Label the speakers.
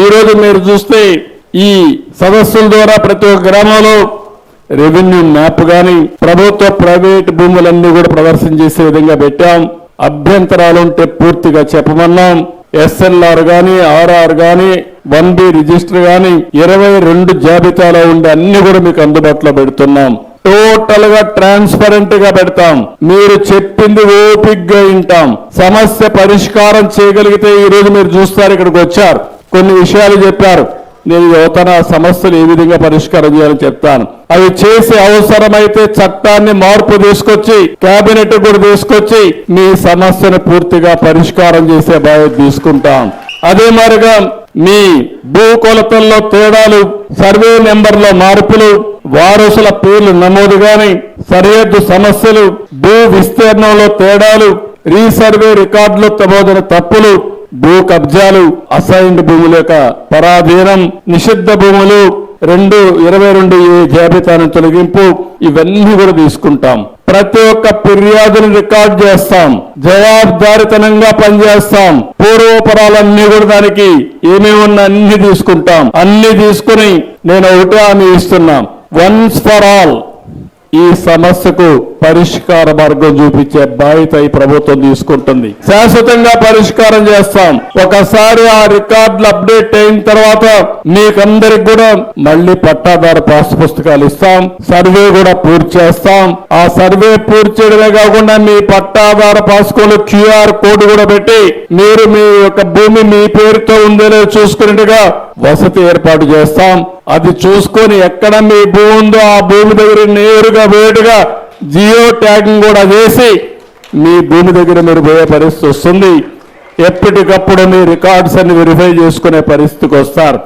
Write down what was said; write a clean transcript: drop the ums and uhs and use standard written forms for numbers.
Speaker 1: ఈ రోజు మీరు చూస్తే ఈ సదస్సుల ద్వారా ప్రతి ఒక్క గ్రామంలో రెవెన్యూ మ్యాప్ గాని ప్రభుత్వ ప్రైవేట్ భూములన్నీ కూడా ప్రదర్శన చేసే విధంగా పెట్టాం. అభ్యంతరాలుంటే పూర్తిగా చెప్పమన్నాం. ఎస్ఎల్ఆర్ గాని ఆర్ఆర్ గాని 1B రిజిస్టర్ గాని 22 జాబితాలో ఉండే అన్ని కూడా మీకు అందుబాటులో పెడుతున్నాం. టోటల్ గా ట్రాన్స్పరెంట్ గా పెడతాం. మీరు చెప్పింది ఓపిగ్గా వింటాం. సమస్య పరిష్కారం చేయగలిగితే ఈ రోజు మీరు చూస్తారు, ఇక్కడికి వచ్చారు, కొన్ని విషయాలు చెప్పారు. నేను యువతన సమస్యలు ఏ విధంగా పరిష్కారం చేయాలని చెప్తాను. అవి చేసే అవసరమైతే చట్టాన్ని మార్పు తీసుకొచ్చి కేబినెట్ కూడా తీసుకొచ్చి మీ సమస్యను పూర్తిగా పరిష్కారం చేసే బాధ్యత తీసుకుంటాం. అదే మాదిరిగా మీ భూ కొలతల్లో తేడాలు, సర్వే నెంబర్లో మార్పులు, వారసుల పేర్లు నమోదు గాని, సరిహద్దు సమస్యలు, భూ విస్తీర్ణంలో తేడాలు, రీసర్వే రికార్డులో నమోదైన తప్పులు, భూ కబ్జాలు, అసైన్డ్ భూముల యొక్క పరాధీనం, నిషిద్ధ భూములు 22 జాబితాను తొలగింపు, ఇవన్నీ కూడా తీసుకుంటాం. ప్రతి ఒక్క ఫిర్యాదును రికార్డ్ చేస్తాం. జవాబుదారితనంగా పనిచేస్తాం. పూర్వపరాలన్నీ కూడా దానికి ఏమేమి ఉన్నా అన్ని తీసుకుంటాం. అన్ని తీసుకుని నేను ఒకటే హామీ ఇస్తున్నాం, వన్స్ ఫర్ ఆల్ ఈ సమస్యకు పరిష్కార మార్గం చూపించే బాధ్యత ఈ ప్రభుత్వం తీసుకుంటుంది. శాశ్వతంగా పరిష్కారం చేస్తాం. ఒకసారి ఆ రికార్డులు అప్డేట్ అయిన తర్వాత మీకందరికి కూడా మళ్ళీ పట్టాదారు పాస్ పుస్తకాలు ఇస్తాం. సర్వే కూడా పూర్తి చేస్తాం. ఆ సర్వే పూర్తి చేయడమే కాకుండా మీ పట్టాదారు పాస్కోలు QR కోడ్ కూడా పెట్టి మీరు మీ యొక్క భూమి మీ పేరుతో ఉందో లేదో చూసుకున్నట్టుగా వసతి ఏర్పాటు చేస్తాం. అది చూసుకొని ఎక్కడ మీ భూమి ఉందో ఆ భూమి దగ్గర నేరుగా వేడుగా జియో ట్యాగింగ్ కూడా చేసి మీ భూమి దగ్గర మీరు పోయే పరిస్థితి వస్తుంది. ఎప్పటికప్పుడు మీ రికార్డ్స్ అన్ని వెరిఫై చేసుకునే పరిస్థితికి వస్తారు.